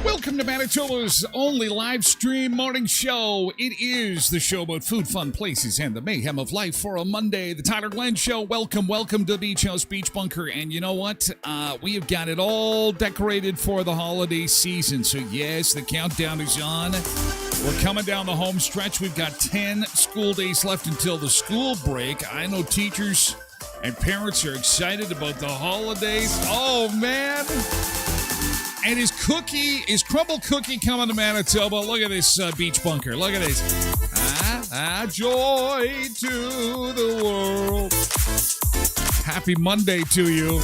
Welcome to Manitoba's only live stream morning show. It is the show about food, fun places, and the mayhem of life for a Monday. The Tyler Glen Show. Welcome to the Beach House Beach Bunker. And you know what? We have got it all decorated for the holiday season. So yes, the countdown is on. We're coming down the home stretch. We've got 10 school days left until the school break. I know teachers and parents are excited about the holidays. Oh, man. And is Crumble Cookie coming to Manitoba? Look at this beach bunker. Look at this. Joy to the world. Happy Monday to you.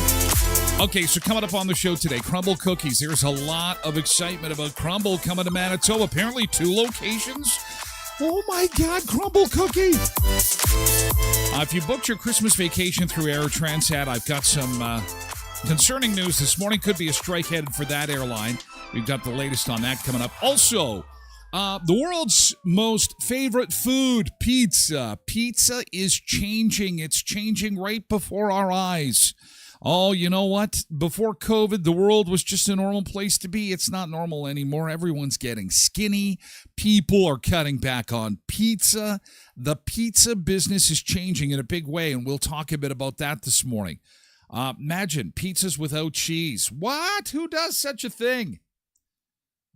Okay, so coming up on the show today, Crumble Cookies. There's a lot of excitement about Crumble coming to Manitoba. Apparently 2 locations. Oh my God, Crumble Cookie. If you booked your Christmas vacation through Air Transat, I've got some concerning news this morning. Could be a strike headed for that airline. We've got the latest on that coming up. Also, the world's most favorite food, pizza. Pizza is changing. It's changing right before our eyes. Oh, you know what? Before COVID, the world was just a normal place to be. It's not normal anymore. Everyone's getting skinny. People are cutting back on pizza. The pizza business is changing in a big way, and we'll talk a bit about that this morning. Imagine pizzas without cheese. What? Who does such a thing?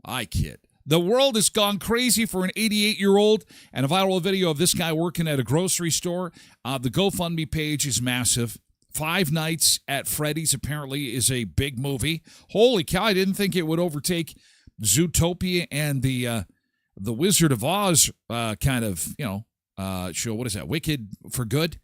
I kid. The world has gone crazy for an 88-year-old, and a viral video of this guy working at a grocery store. The GoFundMe page is massive. 5 Nights at Freddy's apparently is a big movie. Holy cow, I didn't think it would overtake Zootopia and the Wizard of Oz kind of, show. What is that? Wicked for Good?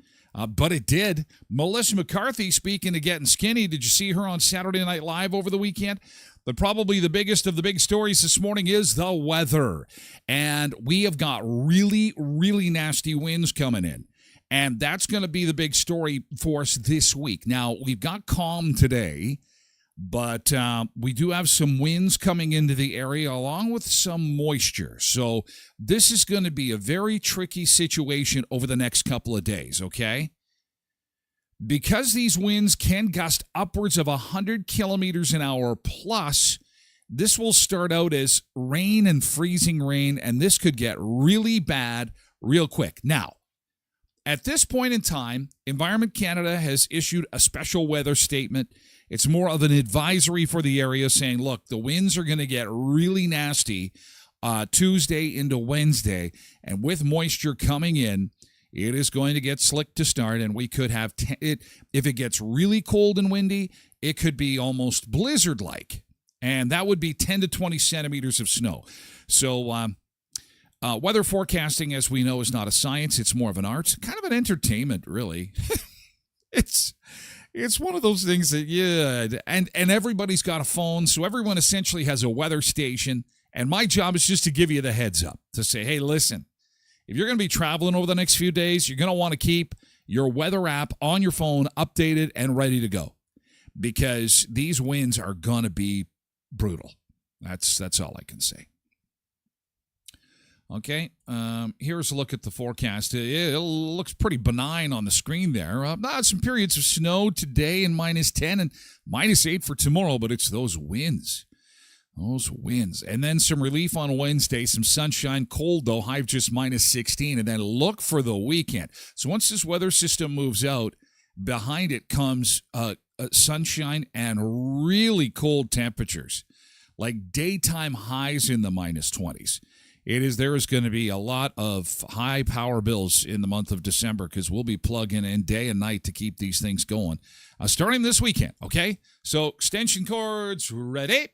But it did. Melissa McCarthy, speaking of getting skinny, did you see her on Saturday Night Live over the weekend? But probably the biggest of the big stories this morning is the weather. And we have got really, really nasty winds coming in. And that's going to be the big story for us this week. Now, we've got calm today, but we do have some winds coming into the area along with some moisture. So this is going to be a very tricky situation over the next couple of days, okay? Because these winds can gust upwards of 100 kilometers an hour plus, this will start out as rain and freezing rain, and this could get really bad real quick. Now, at this point in time, Environment Canada has issued a special weather statement. It's more of an advisory for the area saying, look, the winds are going to get really nasty Tuesday into Wednesday. And with moisture coming in, it is going to get slick to start, and we could have if it gets really cold and windy, it could be almost blizzard-like, and that would be 10 to 20 centimeters of snow. So weather forecasting, as we know, is not a science. It's more of an art, kind of an entertainment, really. It's one of those things that, and everybody's got a phone, so everyone essentially has a weather station, and my job is just to give you the heads up, to say, hey, listen, if you're going to be traveling over the next few days, you're going to want to keep your weather app on your phone updated and ready to go, because these winds are going to be brutal. That's all I can say. Okay, here's a look at the forecast. It looks pretty benign on the screen there. Some periods of snow today and -10 and -8 for tomorrow, but it's those winds. Those winds. And then some relief on Wednesday, some sunshine, cold though, high of just -16, and then look for the weekend. So once this weather system moves out, behind it comes sunshine and really cold temperatures, like daytime highs in the -20s. There is going to be a lot of high power bills in the month of December, because we'll be plugging in day and night to keep these things going. Starting this weekend, okay? So extension cords ready.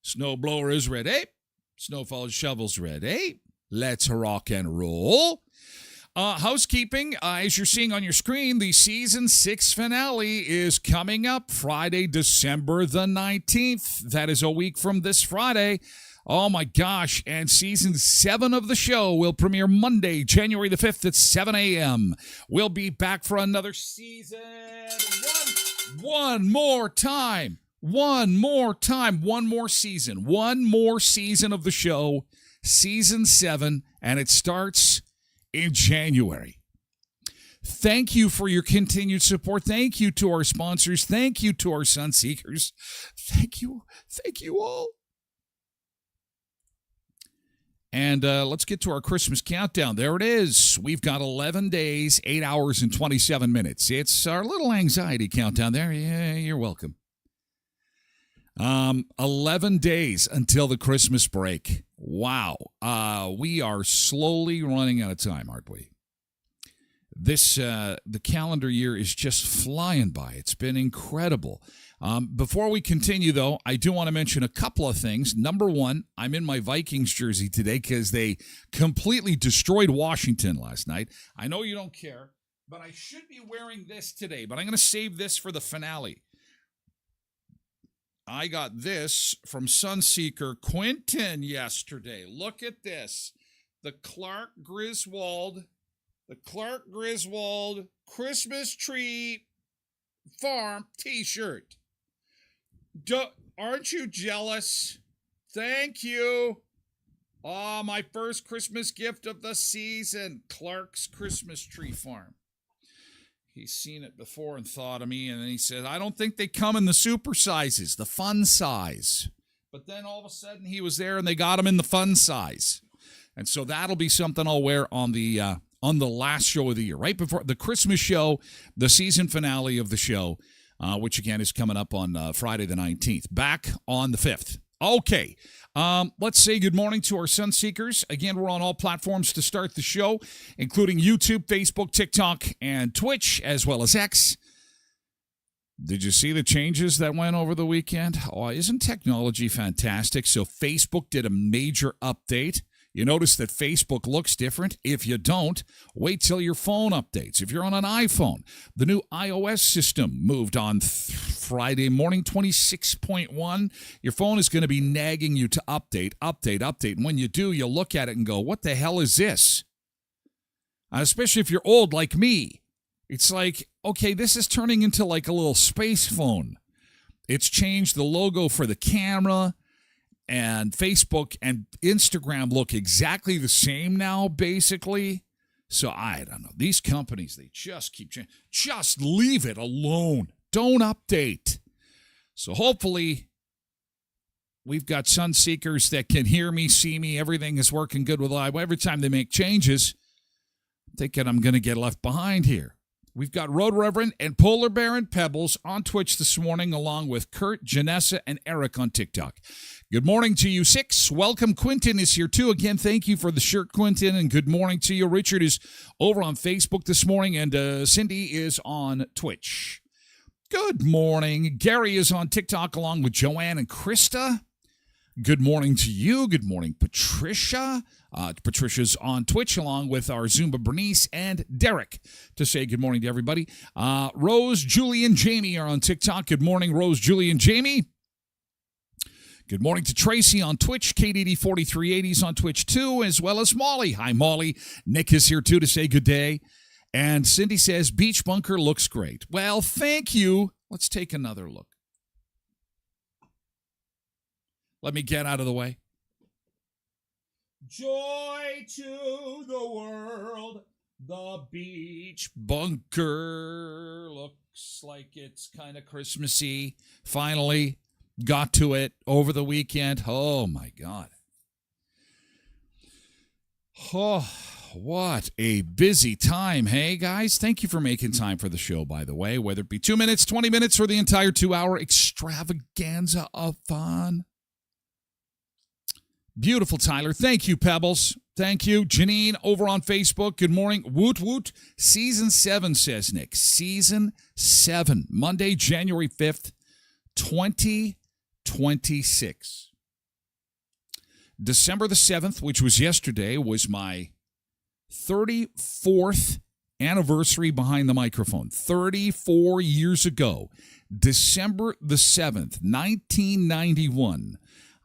Snow blower is ready. Snowfall shovels ready. Let's rock and roll. Housekeeping, as you're seeing on your screen, the season 6 finale is coming up Friday, December the 19th. That is a week from this Friday. Oh my gosh, and season 7 of the show will premiere Monday, January the 5th at 7 a.m. We'll be back for another season. One more time. One more season of the show, season 7, and it starts in January. Thank you for your continued support. Thank you to our sponsors. Thank you to our Sun Seekers. Thank you all. And let's get to our Christmas countdown. There it is. We've got 11 days, 8 hours, and 27 minutes. It's our little anxiety countdown there. Yeah, you're welcome. 11 days until the Christmas break. Wow. We are slowly running out of time, aren't we? The calendar year is just flying by. It's been incredible. Before we continue, though, I do want to mention a couple of things. Number one, I'm in my Vikings jersey today because they completely destroyed Washington last night. I know you don't care, but I should be wearing this today, but I'm going to save this for the finale. I got this from Sunseeker Quinton yesterday. Look at this. The Clark Griswold Christmas Tree Farm t-shirt. Aren't you jealous? Thank you. Oh, my first Christmas gift of the season. Clark's Christmas Tree Farm. He's seen it before and thought of me, and then he said, I don't think they come in the super sizes, the fun size. But then all of a sudden he was there and they got him in the fun size. And so that'll be something I'll wear on the last show of the year, right before the Christmas show, the season finale of the show, which again is coming up on Friday the 19th, back on the 5th. Okay, let's say good morning to our Sun Seekers. Again, we're on all platforms to start the show, including YouTube, Facebook, TikTok, and Twitch, as well as X. Did you see the changes that went over the weekend? Oh, isn't technology fantastic? So Facebook did a major update. You notice that Facebook looks different. If you don't, wait till your phone updates. If you're on an iPhone, the new iOS system moved on Friday morning, 26.1. Your phone is going to be nagging you to update. And when you do, you'll look at it and go, what the hell is this? Especially if you're old like me. It's like, okay, this is turning into like a little space phone. It's changed the logo for the camera. And Facebook and Instagram look exactly the same now, basically. So I don't know. These companies, they just keep changing. Just leave it alone. Don't update. So hopefully we've got Sun Seekers that can hear me, see me. Everything is working good with live. Every time they make changes, I'm thinking I'm going to get left behind here. We've got Road Reverend and Polar Bear and Pebbles on Twitch this morning, along with Kurt, Janessa, and Eric on TikTok. Good morning to you, 6. Welcome. Quentin is here, too. Again, thank you for the shirt, Quentin, and good morning to you. Richard is over on Facebook this morning, and Cindy is on Twitch. Good morning. Gary is on TikTok, along with Joanne and Krista. Good morning to you. Good morning, Patricia. Patricia's on Twitch, along with our Zumba Bernice and Derek, to say good morning to everybody. Rose, Julie, and Jamie are on TikTok. Good morning, Rose, Julie, and Jamie. Good morning to Tracy on Twitch. KDD4380 is on Twitch, too, as well as Molly. Hi, Molly. Nick is here, too, to say good day. And Cindy says, Beach Bunker looks great. Well, thank you. Let's take another look. Let me get out of the way. Joy to the world. The beach bunker looks like it's kind of Christmassy. Finally got to it over the weekend. Oh, my God. Oh, what a busy time. Hey, guys, thank you for making time for the show, by the way, whether it be 2 minutes, 20 minutes, or the entire 2-hour extravaganza of fun. Beautiful, Tyler. Thank you, Pebbles. Thank you. Janine over on Facebook. Good morning. Woot woot. Season 7, says Nick. Season 7. Monday, January 5th, 2026. December the 7th, which was yesterday, was my 34th anniversary behind the microphone. 34 years ago. December the 7th, 1991.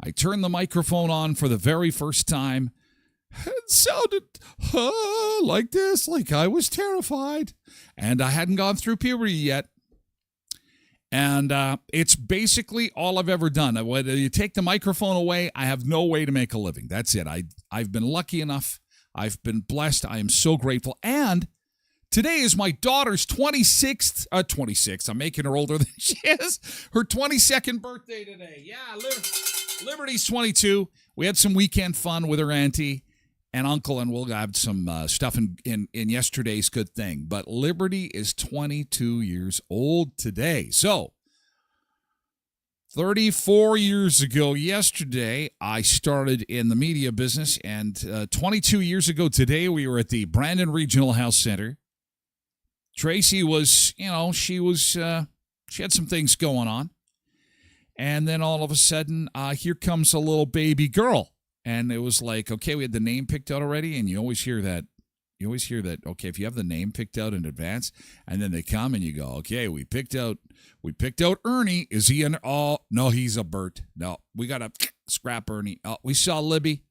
I turned the microphone on for the very first time. It sounded like this, like I was terrified. And I hadn't gone through puberty yet. And it's basically all I've ever done. When you take the microphone away, I have no way to make a living. That's it. I've been lucky enough. I've been blessed. I am so grateful. And today is my daughter's 26th. I'm making her older than she is. Her 22nd birthday today. Yeah, Liberty's 22. We had some weekend fun with her auntie and uncle, and we'll have some stuff in yesterday's good thing. But Liberty is 22 years old today. So, 34 years ago yesterday, I started in the media business, and 22 years ago today, we were at the Brandon Regional Health Center. Tracy was, she had some things going on. And then all of a sudden, here comes a little baby girl. And it was like, okay, we had the name picked out already. And you always hear that, okay, if you have the name picked out in advance, and then they come and you go, okay, we picked out Ernie. Is he oh, no, he's a Bert. No, we got to scrap Ernie. Oh, we saw Libby.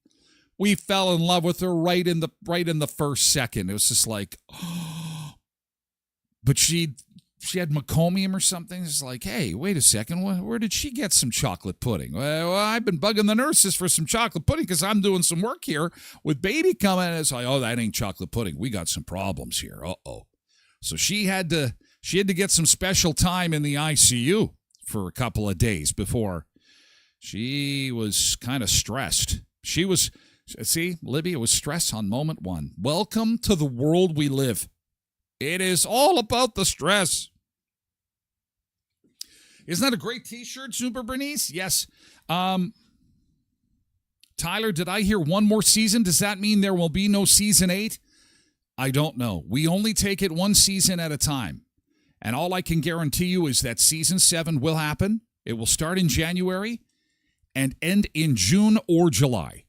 We fell in love with her right in the first second. It was just like, oh. But she had meconium or something. It's like, hey, wait a second. Where did she get some chocolate pudding? Well, I've been bugging the nurses for some chocolate pudding because I'm doing some work here with baby coming. And it's like, oh, that ain't chocolate pudding. We got some problems here. Uh-oh. So she had to get some special time in the ICU for a couple of days before she was kind of stressed. Libby was stress on moment one. Welcome to the world we live. It is all about the stress. Isn't that a great t-shirt, Super Bernice? Yes. Tyler, did I hear one more season? Does that mean there will be no season 8? I don't know. We only take it one season at a time. And all I can guarantee you is that season 7 will happen. It will start in January and end in June or July.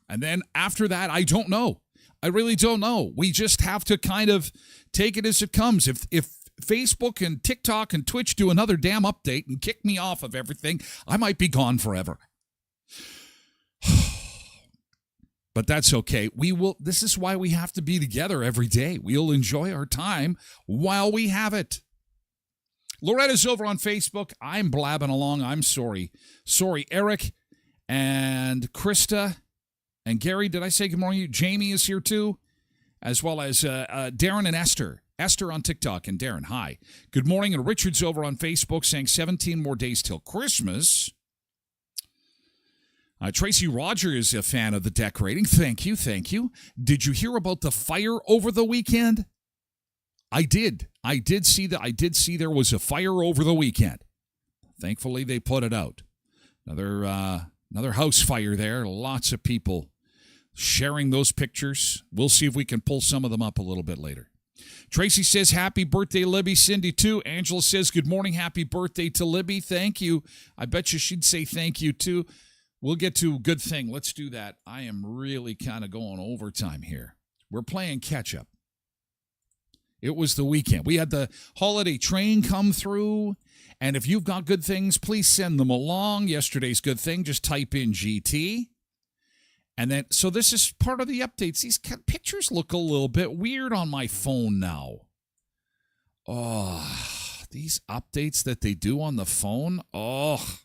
And then after that, I don't know. I really don't know. We just have to kind of take it as it comes. If Facebook and TikTok and Twitch do another damn update and kick me off of everything, I might be gone forever. But that's okay. This is why we have to be together every day. We'll enjoy our time while we have it. Loretta's over on Facebook. I'm blabbing along. I'm sorry. Sorry, Eric and Krista and Gary. Did I say good morning? Jamie is here too, as well as Darren and Esther. Esther on TikTok and Darren, hi. Good morning. And Richard's over on Facebook saying 17 more days till Christmas. Tracy Roger is a fan of the decorating. Thank you. Did you hear about the fire over the weekend? I did see that. I did see there was a fire over the weekend. Thankfully, they put it out. Another house fire there. Lots of people sharing those pictures. We'll see if we can pull some of them up a little bit later. Tracy says, happy birthday, Libby. Cindy, too. Angela says, good morning. Happy birthday to Libby. Thank you. I bet you she'd say thank you, too. We'll get to a good thing. Let's do that. I am really kind of going overtime here. We're playing catch-up. It was the weekend. We had the holiday train come through. And if you've got good things, please send them along. Yesterday's good thing, just type in GT. And then, so this is part of the updates. These pictures look a little bit weird on my phone now. Oh, these updates that they do on the phone. Oh.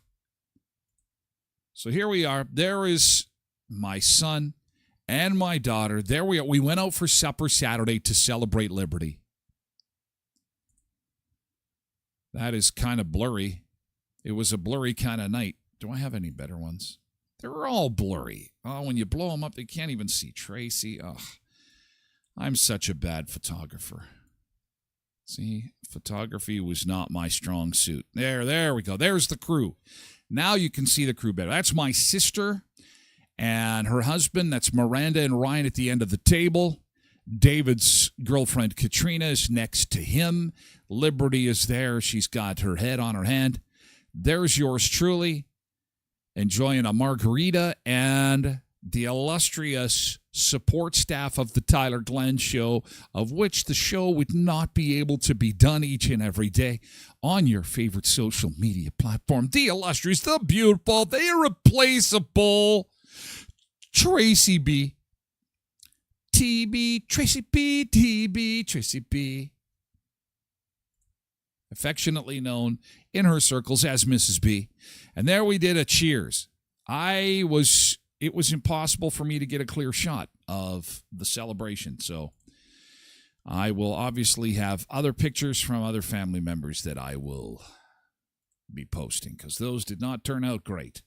So here we are. There is my son and my daughter. There we are. We went out for supper Saturday to celebrate Liberty. That is kind of blurry. It was a blurry kind of night. Do I have any better ones? They're all blurry. Oh, when you blow them up, they can't even see Tracy. Oh, I'm such a bad photographer. See, photography was not my strong suit. There we go. There's the crew. Now you can see the crew better. That's my sister and her husband. That's Miranda and Ryan at the end of the table. David's girlfriend, Katrina, is next to him. Liberty is there. She's got her head on her hand. There's yours truly, enjoying a margarita, and the illustrious support staff of the Tyler Glen Show, of which the show would not be able to be done each and every day on your favorite social media platform. The illustrious, the beautiful, the irreplaceable Tracy B. TB, Tracy B, TB, Tracy B. Affectionately known in her circles as Mrs. B. And there we did a cheers. It was impossible for me to get a clear shot of the celebration. So I will obviously have other pictures from other family members that I will be posting, because those did not turn out great.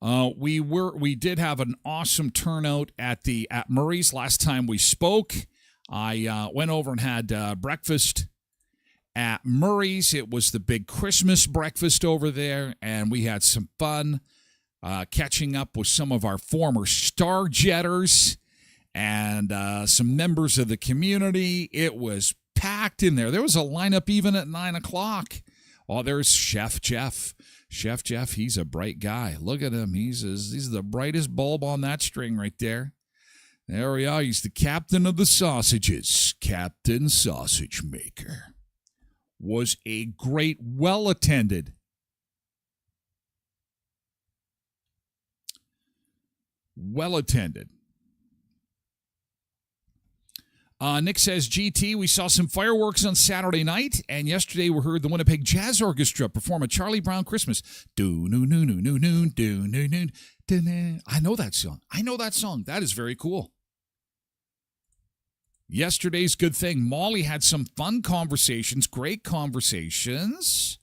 We did have an awesome turnout at Murray's last time we spoke. I went over and had breakfast at Murray's. It was the big Christmas breakfast over there, and we had some fun catching up with some of our former Star Jetters and some members of the community. It was packed in there. There was a lineup even at 9 o'clock. Oh, there's Chef Jeff. Chef Jeff, he's a bright guy. Look at him. He's the brightest bulb on that string right there. There we are. He's the captain of the sausages. Captain Sausage Maker. Was a great, well-attended. Nick says, GT, we saw some fireworks on Saturday night, and yesterday we heard the Winnipeg Jazz Orchestra perform a Charlie Brown Christmas. I know that song. That is very cool. Yesterday's good thing. Molly had some fun conversations, great conversations.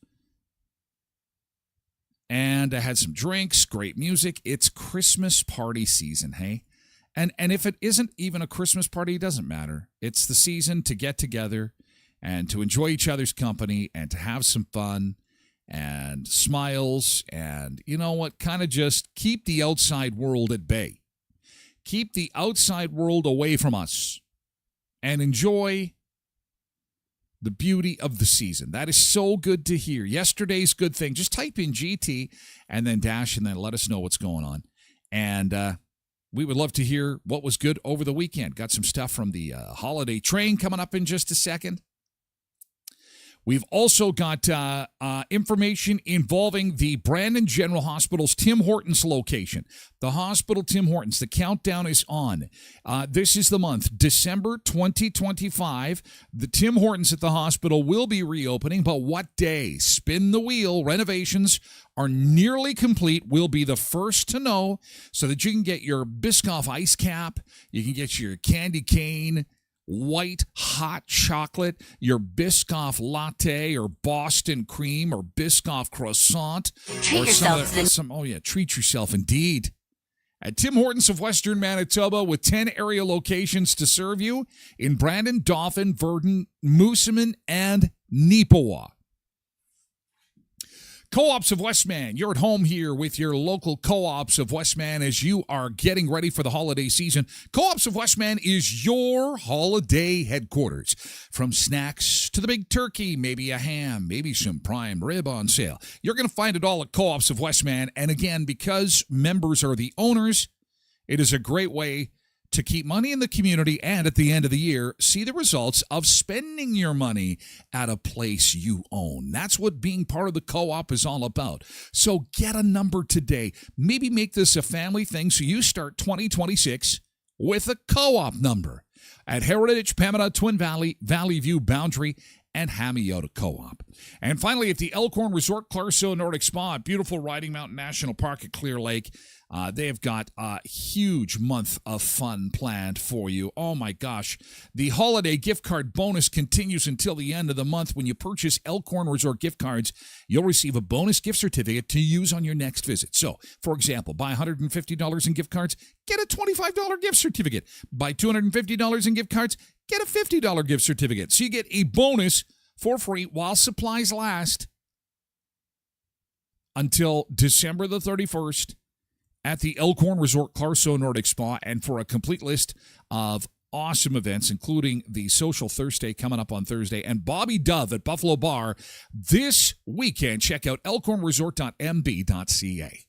And I had some drinks, great music. It's Christmas party season, hey? And if it isn't even a Christmas party, it doesn't matter. It's the season to get together and to enjoy each other's company and to have some fun and smiles and, you know what, kind of just keep the outside world at bay. Keep the outside world away from us and enjoy the beauty of the season. That is so good to hear. Yesterday's good thing. Just type in GT and then dash and then let us know what's going on. And we would love to hear what was good over the weekend. Got some stuff from the holiday train coming up in just a second. We've also got information involving the Brandon General Hospital's Tim Hortons location. The hospital, Tim Hortons, the countdown is on. This is the month, December 2025. The Tim Hortons at the hospital will be reopening, but what day? Spin the wheel. Renovations are nearly complete. We'll be the first to know so that you can get your Biscoff ice cap, you can get your candy cane, white hot chocolate, your Biscoff latte or Boston cream or Biscoff croissant. Treat yourself. Treat yourself indeed. At Tim Hortons of Western Manitoba, with 10 area locations to serve you in Brandon, Dauphin, Verdon, Moosomin, and Neepawa. Co-ops of Westman, you're at home here with your local Co-ops of Westman as you are getting ready for the holiday season. Co-ops of Westman is your holiday headquarters. From snacks to the big turkey, maybe a ham, maybe some prime rib on sale. You're going to find it all at Co-ops of Westman. And again, because members are the owners, it is a great way to keep money in the community and at the end of the year, see the results of spending your money at a place you own. That's what being part of the co-op is all about. So get a number today. Maybe make this a family thing so you start 2026 with a co-op number at Heritage, Pembina, Twin Valley, Valley View, Boundary, and Hamiota Co-op. And finally, at the Elkhorn Resort Clarso Nordic Spa at beautiful Riding Mountain National Park at Clear Lake, they have got a huge month of fun planned for you. Oh my gosh. The holiday gift card bonus continues until the end of the month. When you purchase Elkhorn Resort gift cards, you'll receive a bonus gift certificate to use on your next visit. So, for example, buy $150 in gift cards, get a $25 gift certificate. Buy $250 in gift cards, get a $50 gift certificate. So you get a bonus for free while supplies last until December the 31st. At the Elkhorn Resort Clarso Nordic Spa. And for a complete list of awesome events, including the Social Thursday coming up on Thursday and Bobby Dove at Buffalo Bar this weekend, check out elkhornresort.mb.ca.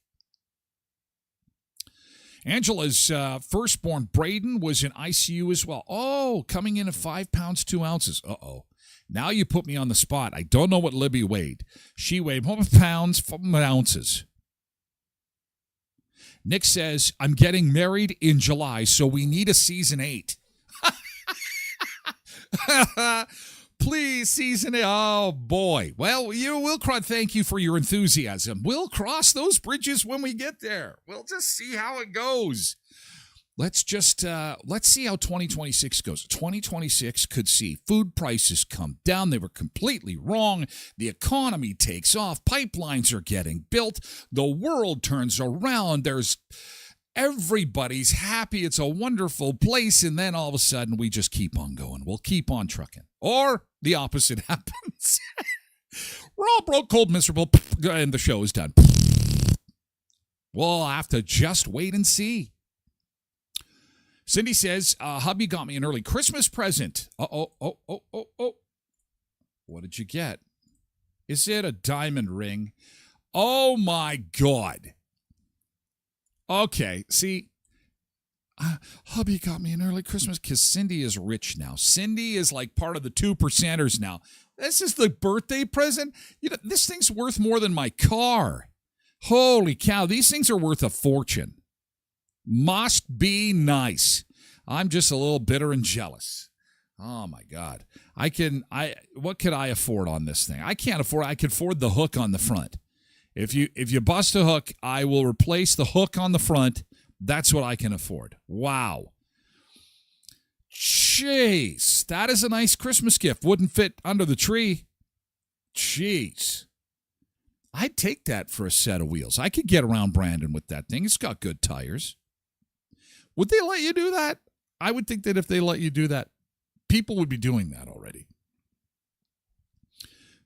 Angela's firstborn, Braden, was in ICU as well. Oh, coming in at 5 pounds, 2 ounces. Uh-oh. Now you put me on the spot. I don't know what Libby weighed. She weighed 1 pounds, 5 ounces. Nick says, I'm getting married in July, so we need a season 8. Please, season 8. Oh, boy. Well, we'll thank you for your enthusiasm. We'll cross those bridges when we get there. We'll just see how it goes. Let's see how 2026 goes. 2026 could see food prices come down. They were completely wrong. The economy takes off. Pipelines are getting built. The world turns around. Everybody's happy. It's a wonderful place. And then all of a sudden, we just keep on going. We'll keep on trucking. Or the opposite happens. We're all broke, cold, miserable, and the show is done. We'll have to just wait and see. Cindy says, hubby got me an early Christmas present. Oh. What did you get? Is it a diamond ring? Oh, my God. Okay, see, hubby got me an early Christmas because Cindy is rich now. Cindy is like part of the 2%ers now. This is the birthday present. This thing's worth more than my car. Holy cow, these things are worth a fortune. Must be nice. I'm just a little bitter and jealous. Oh my God. What could I afford on this thing? I can't afford. I could afford the hook on the front. If you bust a hook, I will replace the hook on the front. That's what I can afford. Wow. Jeez, that is a nice Christmas gift. Wouldn't fit under the tree. Jeez. I'd take that for a set of wheels. I could get around Brandon with that thing. It's got good tires. Would they let you do that? I would think that if they let you do that, people would be doing that already.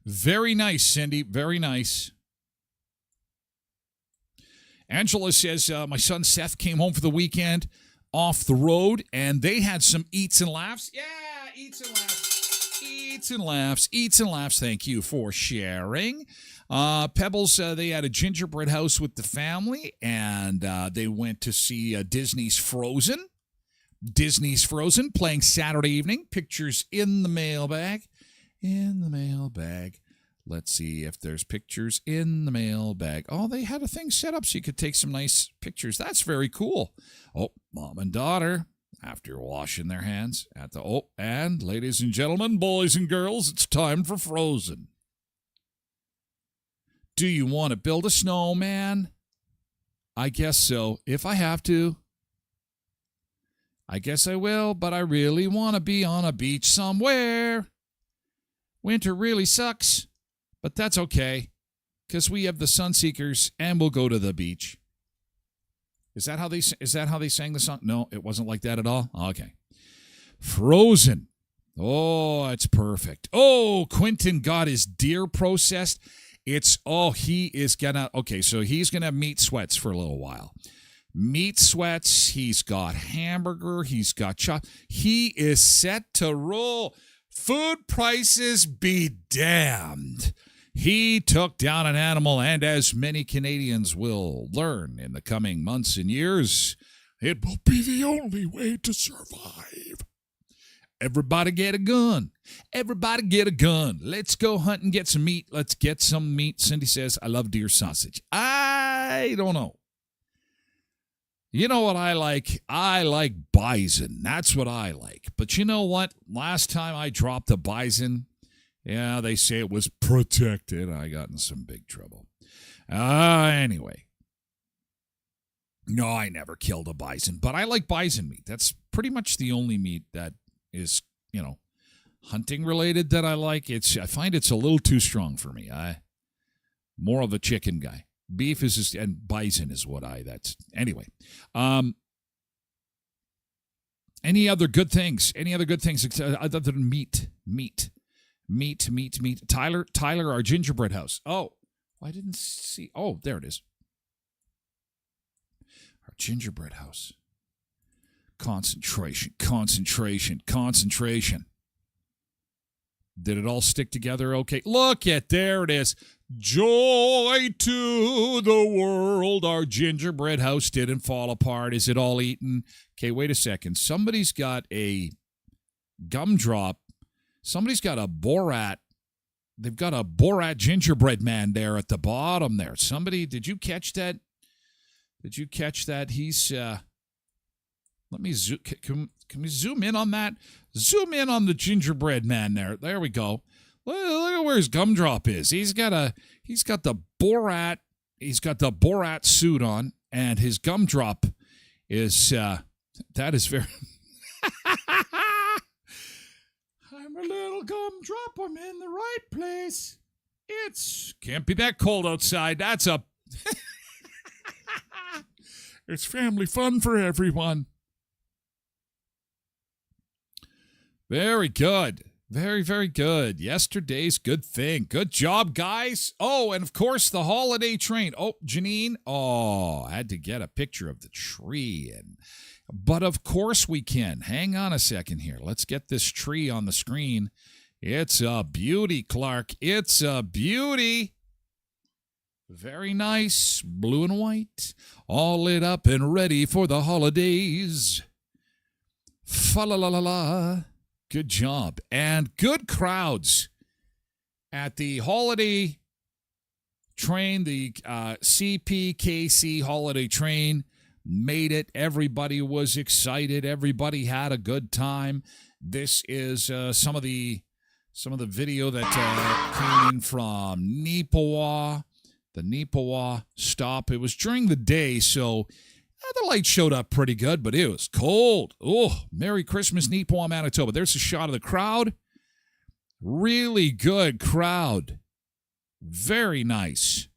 Very nice, Cindy. Very nice. Angela says, my son Seth came home for the weekend off the road, and they had some eats and laughs. Yeah, eats and laughs. Eats and laughs. Eats and laughs. Thank you for sharing. Pebbles, they had a gingerbread house with the family, and they went to see Disney's Frozen. Disney's Frozen playing Saturday evening. Pictures in the mailbag. In the mailbag. Let's see if there's pictures in the mailbag. Oh, they had a thing set up so you could take some nice pictures. That's very cool. Oh, mom and daughter, after washing their hands at the... Oh, and ladies and gentlemen, boys and girls, it's time for Frozen. Do you want to build a snowman? I guess so. If I have to. I guess I will, but I really want to be on a beach somewhere. Winter really sucks, but that's okay, because we have the Sunseekers, and we'll go to the beach. Is that how they sang the song? No, it wasn't like that at all. Okay. Frozen. Oh, it's perfect. Oh, Quentin got his deer processed. He's going to have meat sweats for a little while. Meat sweats. He's got hamburger. He's got chop. He is set to roll. Food prices be damned. He took down an animal, and as many Canadians will learn in the coming months and years, it will be the only way to survive. Everybody get a gun. Everybody get a gun. Let's go hunt and get some meat. Let's get some meat. Cindy says, I love deer sausage. I don't know. You know what I like? I like bison. That's what I like. But you know what? Last time I dropped a bison, yeah, they say it was protected. I got in some big trouble. Anyway. No, I never killed a bison, but I like bison meat. That's pretty much the only meat that is, hunting related that I like. I find it's a little too strong for me. I'm more of a chicken guy. Beef is just, and bison is anyway. Any other good things? Other than meat? Tyler, our gingerbread house. Oh, I didn't see. Oh, there it is. Our gingerbread house. Concentration. Did it all stick together okay? Look there it is. Joy to the world. Our gingerbread house didn't fall apart. Is it all eaten? Okay, wait a second. Somebody's got a gumdrop. Somebody's got a Borat. They've got a Borat gingerbread man there at the bottom there. Somebody, did you catch that? He's, let me zoom. Can we zoom in on that? Zoom in on the gingerbread man there. There we go. Look at where his gumdrop is. He's got the Borat. He's got the Borat suit on, and his gumdrop is that is very. I'm a little gumdrop. I'm in the right place. Can't be that cold outside. That's a. It's family fun for everyone. Very good. Very, very good. Yesterday's good thing. Good job, guys. Oh, and of course, the holiday train. Oh, Janine. Oh, I had to get a picture of the tree. But of course we can. Hang on a second here. Let's get this tree on the screen. It's a beauty, Clark. It's a beauty. Very nice. Blue and white. All lit up and ready for the holidays. Fa-la-la-la-la. Good job. And good crowds at the holiday train, the CPKC holiday train. Made it. Everybody was excited. Everybody had a good time. This is some of the video that came in from Neepawa, the Neepawa stop. It was during the day, so the light showed up pretty good, but it was cold. Oh, Merry Christmas, Neepawa, Manitoba. There's a shot of the crowd. Really good crowd. Very nice.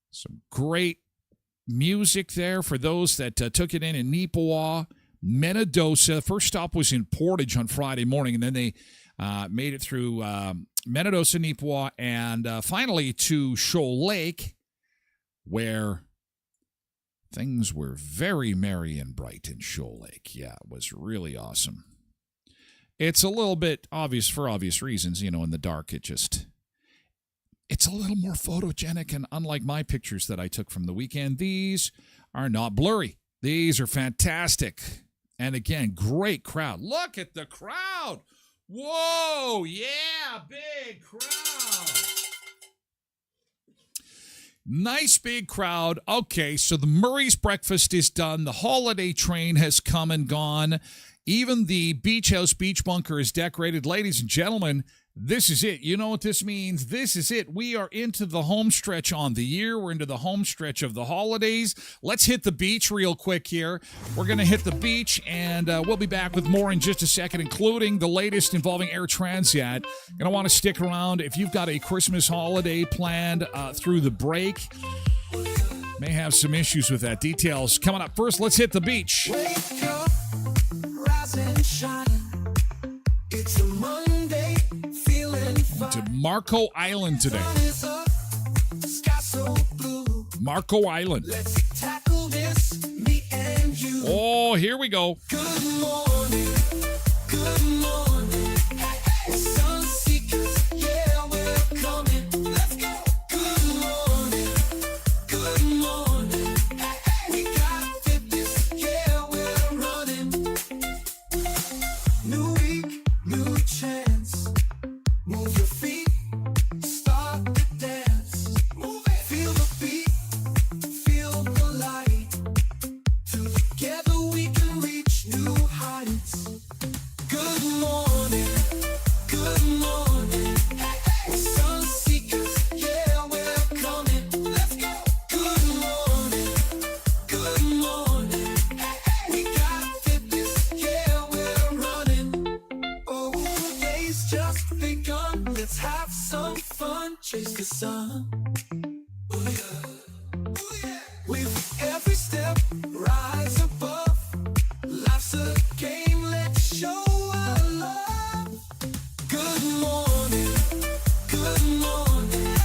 Some great music there for those that took it in Neepawa, Menadosa. First stop was in Portage on Friday morning, and then they made it through Menadosa, Neepawa, and finally to Shoal Lake, where things were very merry and bright in Shoal Lake. Yeah, it was really awesome. It's a little bit obvious for obvious reasons, in the dark. It's a little more photogenic, and unlike my pictures that I took from the weekend, these are not blurry. These are fantastic. And again, great crowd. Look at the crowd. Whoa, yeah, big crowd. Nice big crowd. Okay, so the Murray's breakfast is done. The holiday train has come and gone. Even the beach house beach bunker is decorated. Ladies and gentlemen, this is it. You know what this means? This is it. We are into the home stretch on the year. We're into the home stretch of the holidays. Let's hit the beach real quick here. We're going to hit the beach, and we'll be back with more in just a second, including the latest involving Air Transat. Going to want to stick around if you've got a Christmas holiday planned through the break. May have some issues with that. Details coming up. First, let's hit the beach. Wake up, rise and shine. It's a Monday, feeling fine. To Marco Island today. Sun is up, sky so blue. Marco Island. Let's tackle this, me and you. Oh, here we go. Good morning, good morning. Sun seekers, yeah, we're coming. Let's go. Good morning, good morning. We got fitness, yeah, we're running. New week, new chance. Move your feet, start to dance. Move it. Feel the beat, feel the light. Together we can reach new heights. Good morning, good morning. Sun seekers, yeah, we're coming. Let's go. Good morning, good morning. We got fitness, yeah, we're running. Oh, the day's just begun. Let's have some fun. Chase the sun. Oh yeah, oh yeah. With every step, rise above. Life's a game. Let's show our love. Good morning, good morning.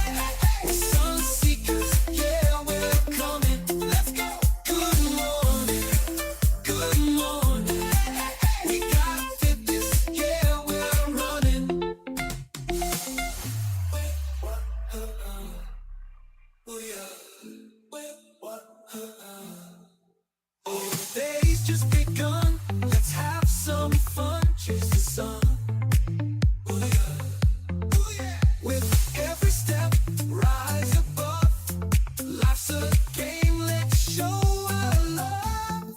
Sun seekers, yeah, we're coming. Let's go. Good morning, good morning. We got fitness, yeah, we're running. Oh yeah. Oh, the day's just begun. Let's have some fun. Chase the sun. Oh yeah. Oh yeah. With every step, rise above. Life's a game. Let's show our love.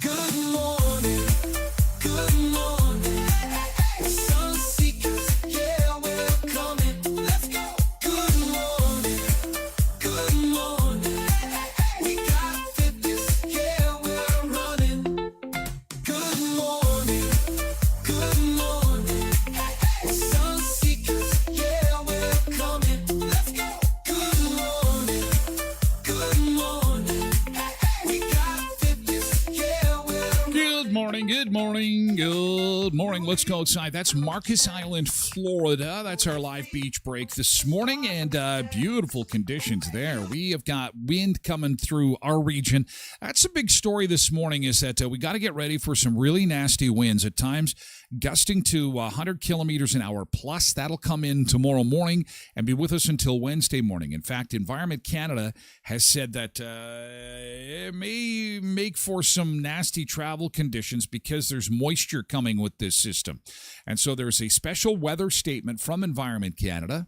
Good morning, good morning. Sun seekers, yeah, we're coming. Let's go. Good morning, good morning. We got fitness, yeah, we're running. Good morning, good morning. Sun seekers, yeah, we're coming. Let's go. Good morning, good morning. We got fitness, yeah, we're Good morning, good morning, good morning. Let's go outside. That's Marcus Island, Florida. That's our live beach break this morning, and beautiful conditions there. We have got wind coming through our region. That's a big story this morning, is that we got to get ready for some really nasty winds at times, gusting to 100 kilometers an hour plus. That'll come in tomorrow morning and be with us until Wednesday morning. In fact, Environment Canada has said that it may make for some nasty travel conditions because there's moisture coming with this system. And so there's a special weather statement from Environment Canada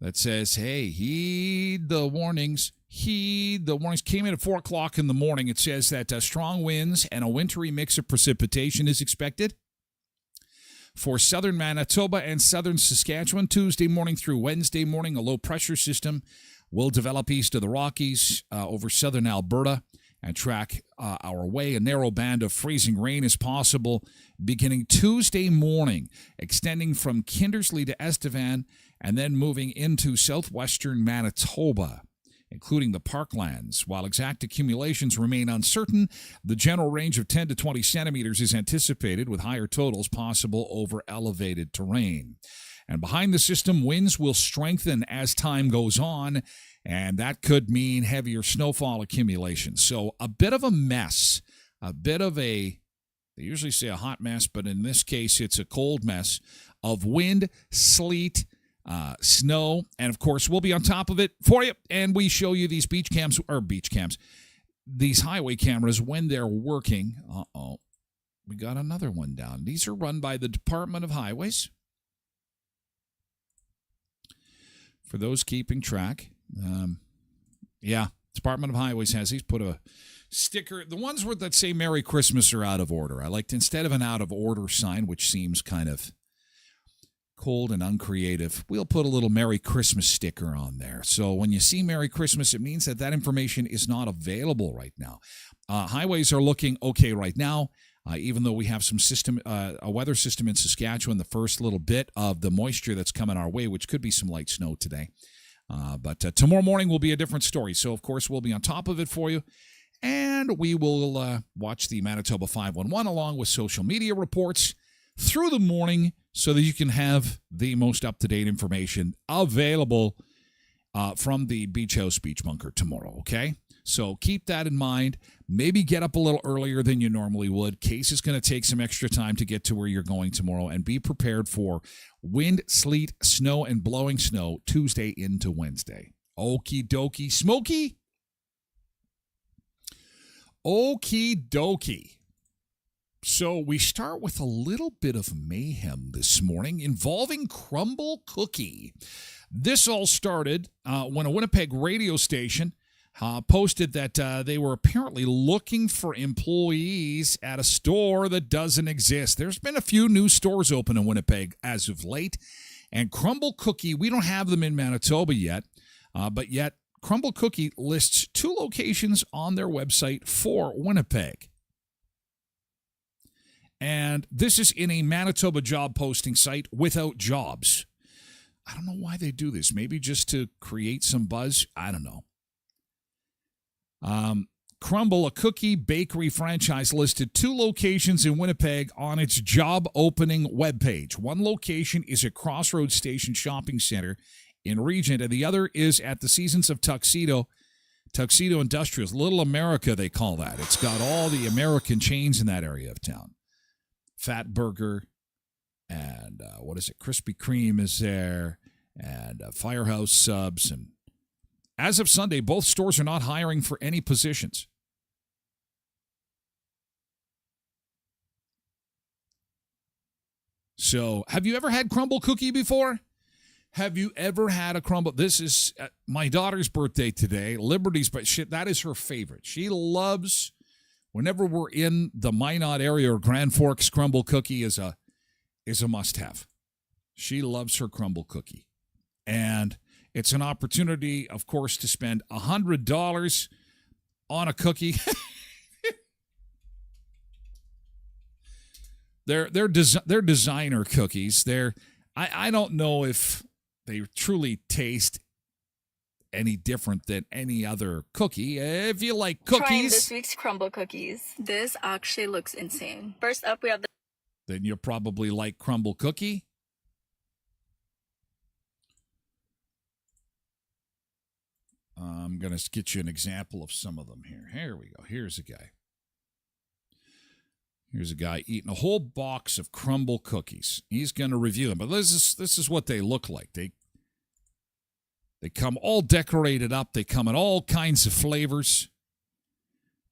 that says, hey, heed the warnings. Heed the warnings. Came in at 4 o'clock in the morning. It says that strong winds and a wintry mix of precipitation is expected for southern Manitoba and southern Saskatchewan Tuesday morning through Wednesday morning. A low pressure system will develop east of the Rockies over southern Alberta and track our way. A narrow band of freezing rain is possible beginning Tuesday morning, extending from Kindersley to Estevan and then moving into southwestern Manitoba, including the parklands. While exact accumulations remain uncertain, the general range of 10 to 20 centimeters is anticipated, with higher totals possible over elevated terrain. And behind the system, winds will strengthen as time goes on, and that could mean heavier snowfall accumulation. So a bit of a mess, a bit of a, they usually say a hot mess, but in this case, it's a cold mess of wind, sleet, snow, and of course, we'll be on top of it for you, and we show you these beach cams, these highway cameras when they're working. We got another one down. These are run by the Department of Highways. For those keeping track, Department of Highways has these. Put a sticker. The ones that say Merry Christmas are out of order. I liked, instead of an out of order sign, which seems kind of cold and uncreative, we'll put a little Merry Christmas sticker on there. So when you see Merry Christmas, it means that information is not available right now. Highways are looking okay right now. Even though we have some a weather system in Saskatchewan, the first little bit of the moisture that's coming our way, which could be some light snow today. But tomorrow morning will be a different story. So, of course, we'll be on top of it for you. And we will watch the Manitoba 511 along with social media reports through the morning so that you can have the most up-to-date information available from the Beach House Beach Bunker tomorrow, okay? So keep that in mind. Maybe get up a little earlier than you normally would. Case is going to take some extra time to get to where you're going tomorrow, and be prepared for wind, sleet, snow, and blowing snow Tuesday into Wednesday. Okie dokie. Smokey? Okie dokie. So we start with a little bit of mayhem this morning involving Crumble Cookie. This all started when a Winnipeg radio station posted that they were apparently looking for employees at a store that doesn't exist. There's been a few new stores open in Winnipeg as of late, and Crumble Cookie, we don't have them in Manitoba yet, but yet Crumble Cookie lists 2 locations on their website for Winnipeg. And this is in a Manitoba job posting site without jobs. I don't know why they do this. Maybe just to create some buzz. I don't know. Crumble, a cookie bakery franchise, listed 2 locations in Winnipeg on its job opening webpage. One location is at Crossroads Station Shopping Center in Regent, and the other is at the Seasons of Tuxedo Industrials. Little America, they call that. It's got all the American chains in that area of town. Fat Burger, and Krispy Kreme is there, and Firehouse Subs. And as of Sunday, both stores are not hiring for any positions. So, have you ever had Crumble Cookie before? Have you ever had a crumble? This is my daughter's birthday today. Liberty's, but shit, that is her favorite. She loves, whenever we're in the Minot area or Grand Forks, Crumble Cookie is a must-have. She loves her Crumble Cookie. And it's an opportunity, of course, to spend $100 on a cookie. They're designer cookies. I don't know if they truly taste any different than any other cookie. If you like cookies, Trying this week's Crumble Cookies. This actually looks insane. First up, we have the... Then you'll probably like Crumble Cookie. I'm going to get you an example of some of them here. Here we go. Here's a guy. Here's a guy eating a whole box of Crumble Cookies. He's going to review them. But this is what they look like. They come all decorated up. They come in all kinds of flavors.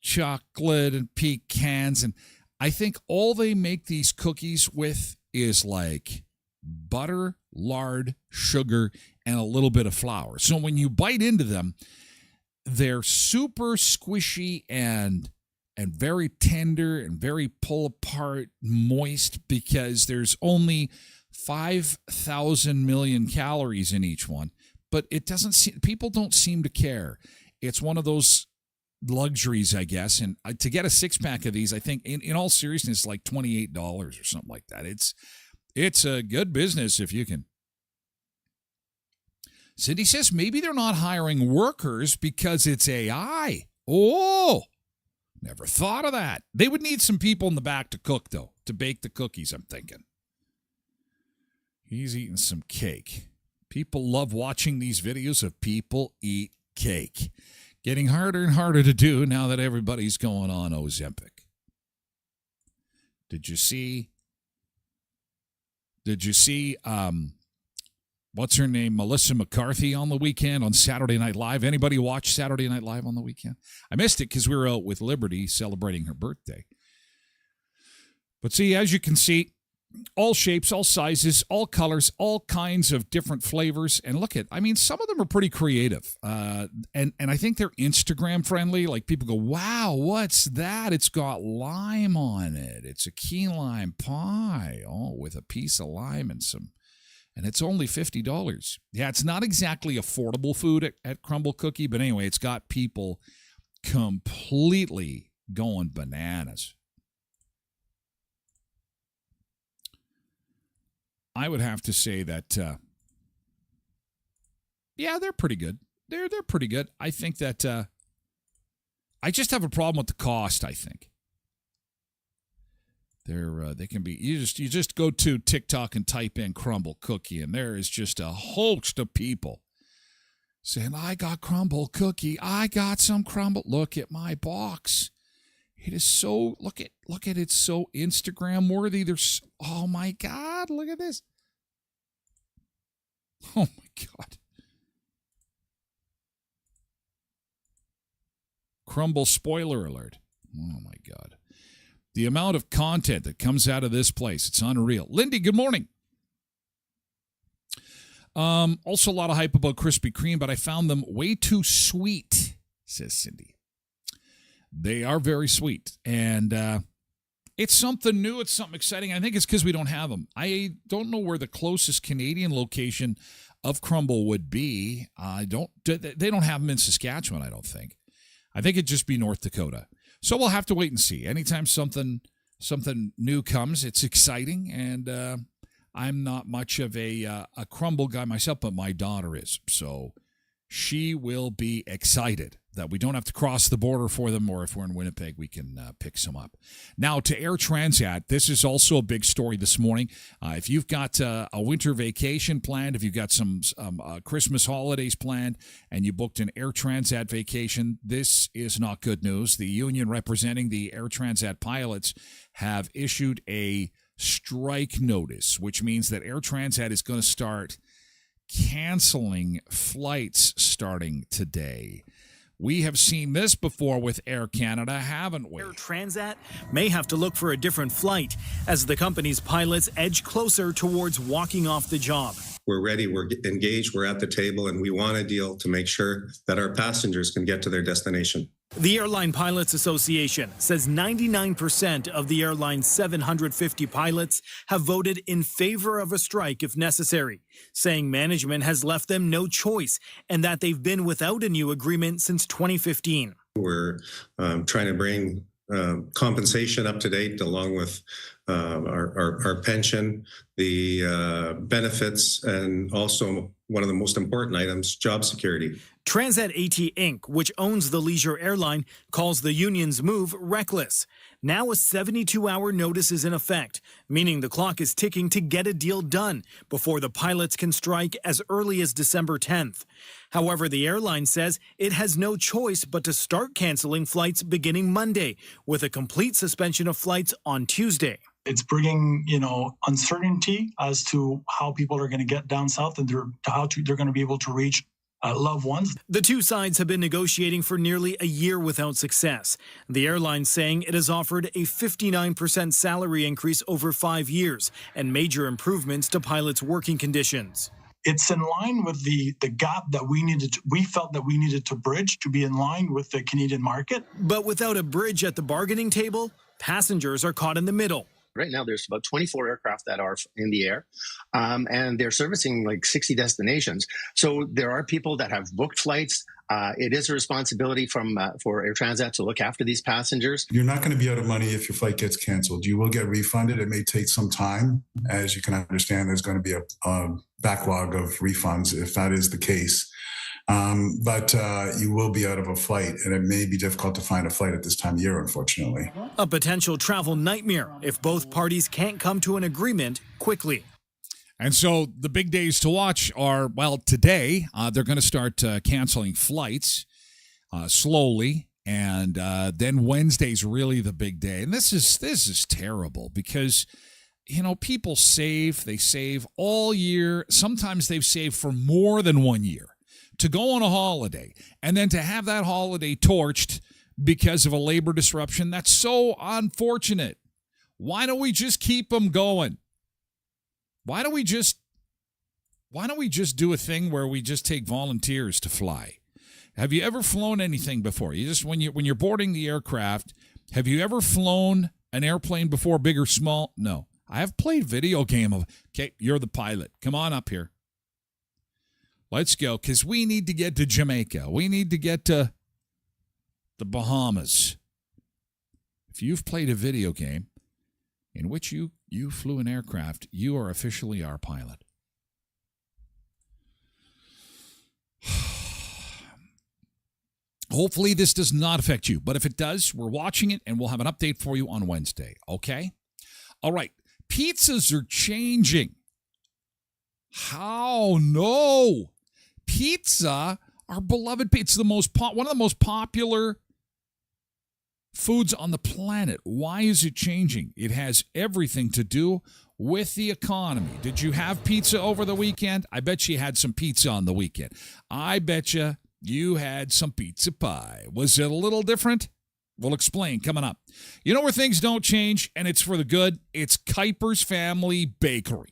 Chocolate and pecans. And I think all they make these cookies with is like butter, lard, sugar, and a little bit of flour. So when you bite into them, they're super squishy and very tender and very pull apart, moist, because there's only 5,000 million calories in each one. But it doesn't seem, people don't seem to care. It's one of those luxuries, I guess. And to get a 6-pack of these, I think, in all seriousness, like $28 or something like that. It's a good business if you can. Cindy says maybe they're not hiring workers because it's AI. Oh, never thought of that. They would need some people in the back to cook, though, to bake the cookies, I'm thinking. He's eating some cake. People love watching these videos of people eat cake. Getting harder and harder to do now that everybody's going on Ozempic. Did you see what's her name, Melissa McCarthy on the weekend on Saturday Night Live? Anybody watch Saturday Night Live on the weekend? I missed it because we were out with Liberty celebrating her birthday. But see, as you can see, all shapes, all sizes, all colors, all kinds of different flavors. And look at, I mean, some of them are pretty creative. And I think they're Instagram friendly. Like people go, wow, what's that? It's got lime on it. It's a key lime pie. Oh, with a piece of lime and it's only $50. Yeah, it's not exactly affordable food at Crumble Cookie, but anyway, it's got people completely going bananas. I would have to say that Yeah, they're pretty good. They're pretty good. I think that I just have a problem with the cost, I think. They can be you just go to TikTok and type in crumble cookie, and there is just a host of people saying, I got crumble cookie. I got some crumble. Look at my box. It is so look at it's so Instagram worthy. There's oh my God, look at this. Oh my God. Crumble spoiler alert. Oh my God. The amount of content that comes out of this place, it's unreal. Lindy, good morning. Also a lot of hype about Krispy Kreme, but I found them way too sweet, says Cindy. They are very sweet, and it's something new. It's something exciting. I think it's because we don't have them. I don't know where the closest Canadian location of crumble would be. They don't have them in Saskatchewan, I don't think. I think it'd just be North Dakota. So we'll have to wait and see. Anytime something new comes, it's exciting, and I'm not much of a crumble guy myself, but my daughter is. So she will be excited that we don't have to cross the border for them, or if we're in Winnipeg, we can pick some up. Now, to Air Transat, this is also a big story this morning. If you've got a winter vacation planned, if you've got some Christmas holidays planned, and you booked an Air Transat vacation, this is not good news. The union representing the Air Transat pilots have issued a strike notice, which means that Air Transat is going to start canceling flights starting today. We have seen this before with Air Canada, haven't we? Air Transat may have to look for a different flight as the company's pilots edge closer towards walking off the job. We're ready, we're engaged, we're at the table, and we want a deal to make sure that our passengers can get to their destination. The Airline Pilots Association says 99% of the airline's 750 pilots have voted in favor of a strike if necessary, saying management has left them no choice and that they've been without a new agreement since 2015. We're trying to bring compensation up to date, along with our pension, the benefits, and also one of the most important items, job security. Transat AT Inc., which owns the leisure airline, calls the union's move reckless. Now a 72-hour notice is in effect, meaning the clock is ticking to get a deal done before the pilots can strike as early as December 10th. However, the airline says it has no choice but to start canceling flights beginning Monday, with a complete suspension of flights on Tuesday. It's bringing, uncertainty as to how people are going to get down south and they're going to be able to reach loved ones. The two sides have been negotiating for nearly a year without success. The airline saying it has offered a 59% salary increase over 5 years and major improvements to pilots' working conditions. It's in line with the gap that we felt that we needed to bridge to be in line with the Canadian market. But without a bridge at the bargaining table, passengers are caught in the middle. Right now, there's about 24 aircraft that are in the air, and they're servicing like 60 destinations. So there are people that have booked flights. It is a responsibility for Air Transat to look after these passengers. You're not going to be out of money if your flight gets canceled. You will get refunded. It may take some time. As you can understand, there's going to be a backlog of refunds if that is the case. But you will be out of a flight, and it may be difficult to find a flight at this time of year, unfortunately. A potential travel nightmare if both parties can't come to an agreement quickly. And so the big days to watch are, well, today they're going to start canceling flights slowly, and then Wednesday's really the big day. And this is terrible because, people they save all year. Sometimes they've saved for more than 1 year to go on a holiday, and then to have that holiday torched because of a labor disruption. That's so unfortunate. Why don't we just keep them going? Why don't we just do a thing where we just take volunteers to fly? Have you ever flown anything before? When you're boarding the aircraft, have you ever flown an airplane before, big or small? No. I have played video game of, okay, you're the pilot. Come on up here. Let's go, because we need to get to Jamaica. We need to get to the Bahamas. If you've played a video game in which you flew an aircraft, you are officially our pilot. Hopefully this does not affect you, but if it does, we're watching it and we'll have an update for you on Wednesday, okay? All right, pizzas are changing. How? No. Pizza, our beloved pizza, one of the most popular foods on the planet. Why is it changing? It has everything to do with the economy. Did you have pizza over the weekend? I bet you had some pizza on the weekend. I bet you had some pizza pie. Was it a little different? We'll explain coming up. You know where things don't change, and it's for the good? It's Kuiper's Family Bakery.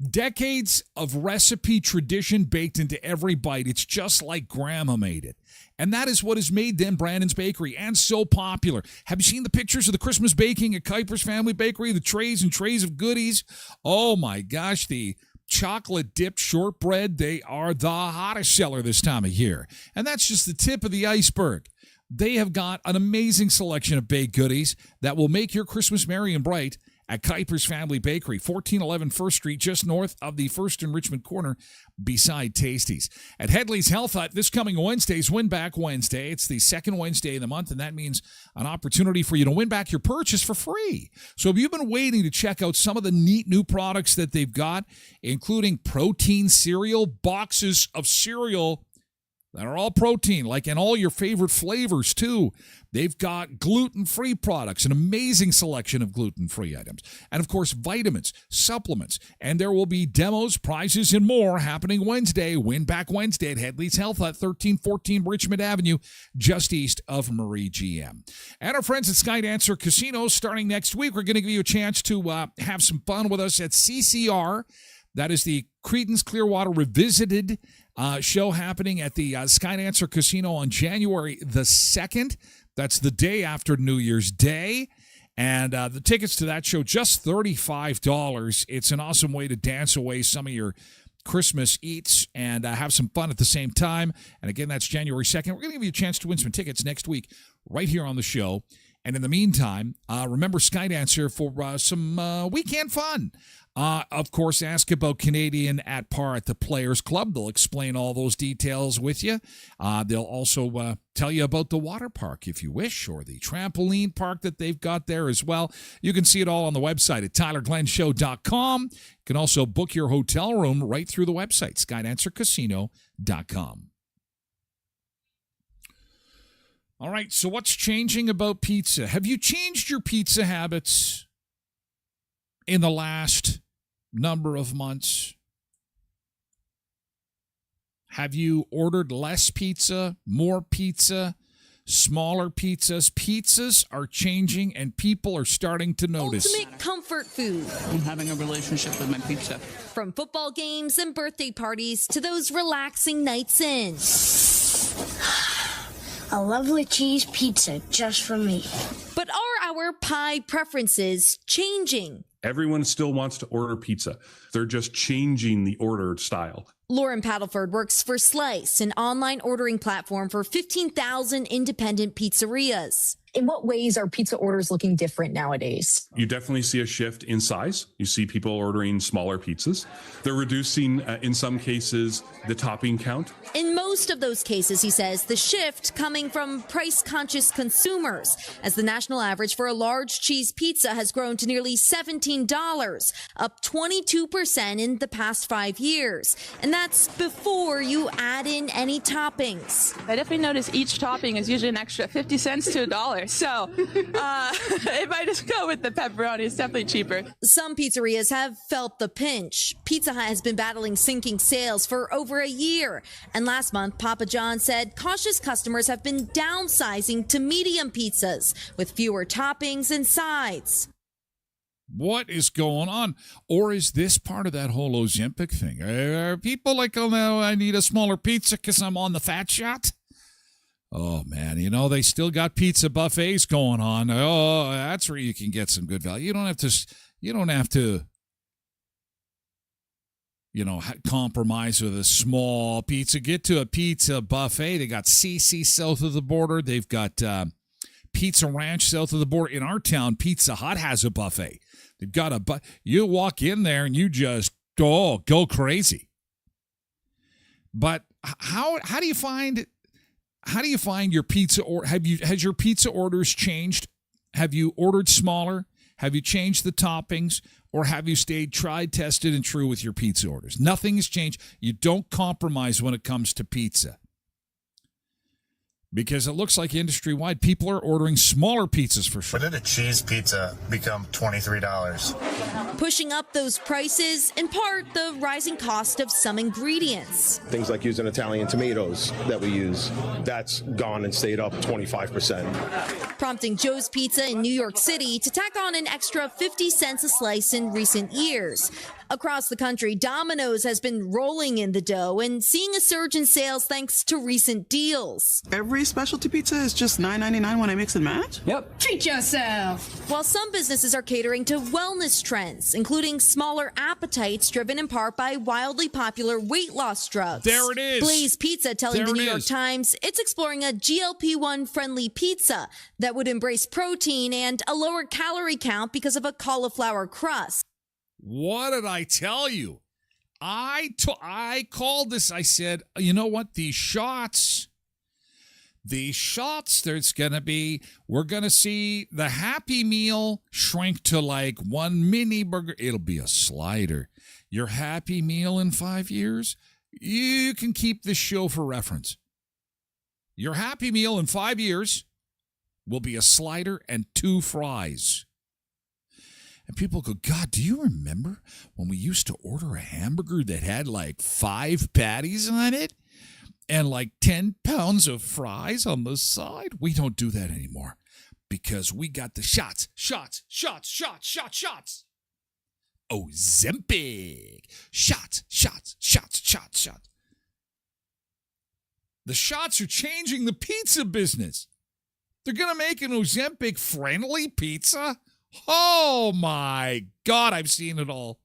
Decades of recipe tradition baked into every bite. It's just like Grandma made it. And that is what has made them Brandon's Bakery and so popular. Have you seen the pictures of the Christmas baking at Kuiper's Family Bakery? The trays and trays of goodies. Oh my gosh, the chocolate dipped shortbread, they are the hottest seller this time of year. And that's just the tip of the iceberg. They have got an amazing selection of baked goodies that will make your Christmas merry and bright at Kuiper's Family Bakery, 1411 First Street, just north of the First and Richmond corner, beside Tasty's. At Headley's Health Hut, this coming Wednesday is Win Back Wednesday. It's the second Wednesday of the month, and that means an opportunity for you to win back your purchase for free. So if you've been waiting to check out some of the neat new products that they've got, including protein cereal, boxes of cereal that are all protein, like in all your favorite flavors, too. They've got gluten-free products, an amazing selection of gluten-free items. And, of course, vitamins, supplements. And there will be demos, prizes, and more happening Wednesday, Win Back Wednesday at Headley's Health Hut, 1314 Richmond Avenue, just east of Marie GM. And our friends at Skydancer Casino, starting next week, we're going to give you a chance to have some fun with us at CCR. That is the Creedence Clearwater Revisited show happening at the Skydancer Casino on January the 2nd. That's the day after New Year's Day. And the tickets to that show, just $35. It's an awesome way to dance away some of your Christmas eats and have some fun at the same time. And again, that's January 2nd. We're going to give you a chance to win some tickets next week right here on the show. And in the meantime, remember Skydancer for some weekend fun. Of course, ask about Canadian at Par at the Players Club. They'll explain all those details with you. They'll also tell you about the water park, if you wish, or the trampoline park that they've got there as well. You can see it all on the website at tylerglenshow.com. You can also book your hotel room right through the website, skydancercasino.com. All right, so what's changing about pizza? Have you changed your pizza habits in the last number of months? Have you ordered less pizza, more pizza, smaller pizzas? Pizzas are changing and people are starting to notice. Ultimate comfort food. I'm having a relationship with my pizza. From football games and birthday parties to those relaxing nights in. A lovely cheese pizza just for me. But are our pie preferences changing? Everyone still wants to order pizza. They're just changing the order style. Lauren Paddleford works for Slice, an online ordering platform for 15,000 independent pizzerias. In what ways are pizza orders looking different nowadays? You definitely see a shift in size. You see people ordering smaller pizzas. They're reducing, in some cases, the topping count. In most of those cases, he says, the shift coming from price-conscious consumers, as the national average for a large cheese pizza has grown to nearly $17, up 22% in the past 5 years. And that's before you add in any toppings. I definitely notice each topping is usually an extra 50 cents to $1. So if I just go with the pepperoni, it's definitely cheaper. Some pizzerias have felt the pinch. Pizza Hut has been battling sinking sales for over a year. And last month, Papa John said cautious customers have been downsizing to medium pizzas with fewer toppings and sides. What is going on? Or is this part of that whole Ozempic thing? Are people like, oh no, I need a smaller pizza because I'm on the fat shot? Oh, man, they still got pizza buffets going on. Oh, that's where you can get some good value. You don't have to, compromise with a small pizza. Get to a pizza buffet. They got CC south of the border. They've got Pizza Ranch south of the border. In our town, Pizza Hut has a buffet. They've got you walk in there and you just, go crazy. But how do you find How do you find your pizza, or has your pizza orders changed? Have you ordered smaller? Have you changed the toppings? Or have you stayed tried, tested, and true with your pizza orders? Nothing has changed. You don't compromise when it comes to pizza. Because it looks like industry-wide, people are ordering smaller pizzas for sure. When did a cheese pizza become $23? Pushing up those prices, in part, the rising cost of some ingredients. Things like using Italian tomatoes that we use, that's gone and stayed up 25%. Prompting Joe's Pizza in New York City to tack on an extra 50 cents a slice in recent years. Across the country, Domino's has been rolling in the dough and seeing a surge in sales thanks to recent deals. Every specialty pizza is just $9.99 when I mix and match? Yep. Treat yourself. While some businesses are catering to wellness trends, including smaller appetites driven in part by wildly popular weight loss drugs. There it is. Blaze Pizza telling There the it New York is. Times it's exploring a GLP-1 friendly pizza that would embrace protein and a lower calorie count because of a cauliflower crust. What did I tell you? I called this. I said, you know what? These shots, there's going to be, we're going to see the Happy Meal shrink to like one mini burger. It'll be a slider. Your Happy Meal in 5 years, you can keep this show for reference. Your Happy Meal in 5 years will be a slider and 2 fries. And people go, God, do you remember when we used to order a hamburger that had like 5 patties on it and like 10 pounds of fries on the side? We don't do that anymore because we got the shots. Ozempic. Shots. The shots are changing the pizza business. They're going to make an Ozempic friendly pizza? Oh my God, I've seen it all.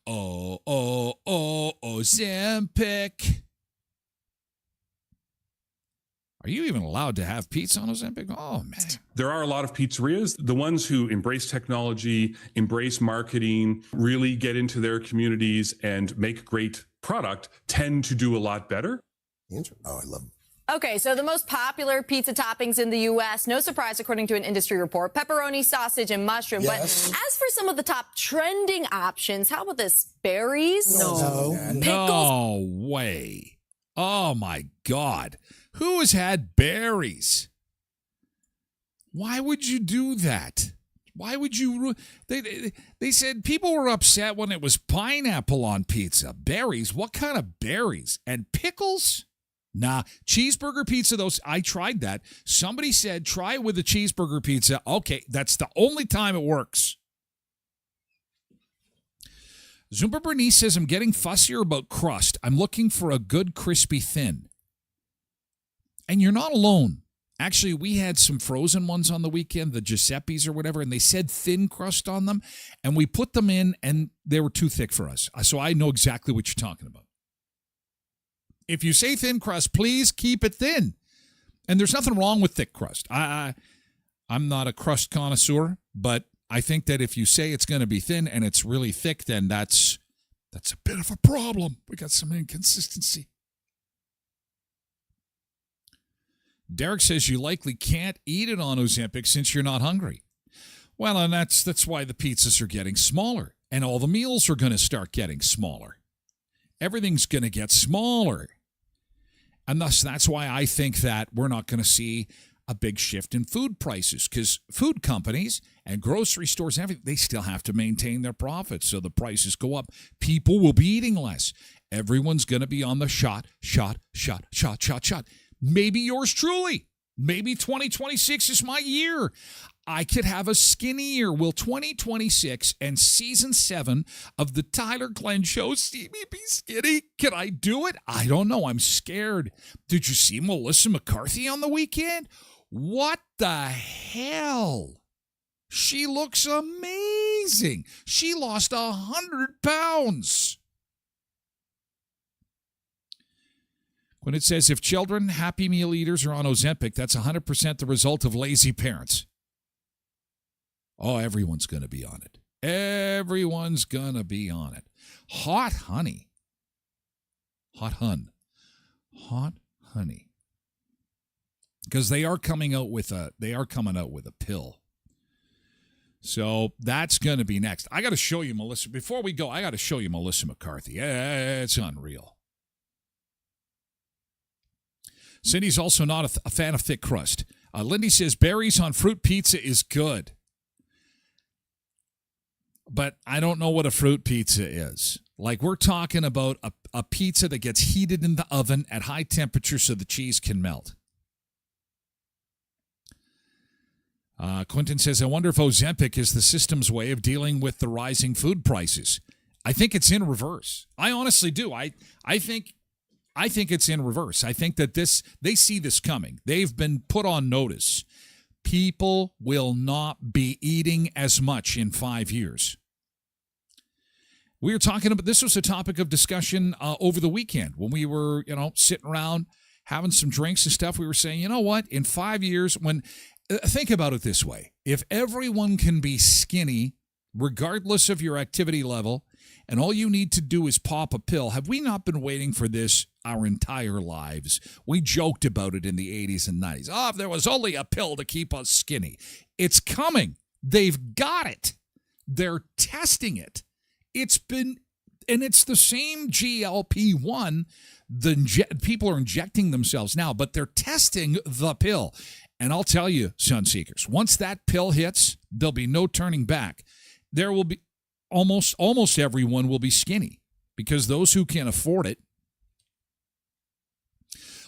Ozempic. Are you even allowed to have pizza on Ozempic? Oh, man. There are a lot of pizzerias. The ones who embrace technology, embrace marketing, really get into their communities and make great product tend to do a lot better. Oh, I love it. Okay, so the most popular pizza toppings in the U.S., no surprise according to an industry report, pepperoni, sausage, and mushroom. Yes. But as for some of the top trending options, how about this? Berries? No. No way. Oh, my God. Who has had berries? Why would you do that? Why would you? They said people were upset when it was pineapple on pizza. Berries? What kind of berries? And pickles? Nah, cheeseburger pizza, those, I tried that. Somebody said, try it with a cheeseburger pizza. Okay, that's the only time it works. Zumba Bernice says, I'm getting fussier about crust. I'm looking for a good crispy thin. And you're not alone. Actually, we had some frozen ones on the weekend, the Giuseppe's or whatever, and they said thin crust on them. And we put them in, and they were too thick for us. So I know exactly what you're talking about. If you say thin crust, please keep it thin. And there's nothing wrong with thick crust. I'm not a crust connoisseur, but I think that if you say it's going to be thin and it's really thick, then that's a bit of a problem. We got some inconsistency. Derek says you likely can't eat it on Ozempic since you're not hungry. Well, and that's why the pizzas are getting smaller, and all the meals are going to start getting smaller. Everything's going to get smaller. And thus, that's why I think that we're not going to see a big shift in food prices, because food companies and grocery stores, everything, they still have to maintain their profits. So the prices go up. People will be eating less. Everyone's going to be on the shot. Maybe yours truly. Maybe 2026 is my year. I could have a skinny year. Will 2026 and season 7 of the Tyler Glen Show see me be skinny? Can I do it? I don't know. I'm scared. Did you see Melissa McCarthy on the weekend? What the hell? She looks amazing. She lost 100 pounds. When it says if children, Happy Meal eaters are on Ozempic, that's 100% the result of lazy parents. Oh, everyone's going to be on it. Everyone's going to be on it. Hot honey. Hot honey. because they are coming out with a pill. So that's going to be next. I got to show you Melissa. Before we go, I got to show you Melissa McCarthy. It's unreal. Cindy's also not a fan of thick crust. Lindy says berries on fruit pizza is good. But I don't know what a fruit pizza is. Like, we're talking about a pizza that gets heated in the oven at high temperature so the cheese can melt. Quentin says, I wonder if Ozempic is the system's way of dealing with the rising food prices. I think it's in reverse. I honestly do. I think it's in reverse. I think that they see this coming. They've been put on notice. People will not be eating as much in 5 years. We were talking about, this was a topic of discussion over the weekend when we were, sitting around having some drinks and stuff. We were saying, you know what? In 5 years, think about it this way. If everyone can be skinny, regardless of your activity level, and all you need to do is pop a pill, have we not been waiting for this our entire lives? We joked about it in the 80s and 90s. Oh, if there was only a pill to keep us skinny. It's coming. They've got it. They're testing it. It's the same GLP-1. People are injecting themselves now, but they're testing the pill. And I'll tell you, Sunseekers, once that pill hits, there'll be no turning back. There will be almost everyone will be skinny because those who can afford it.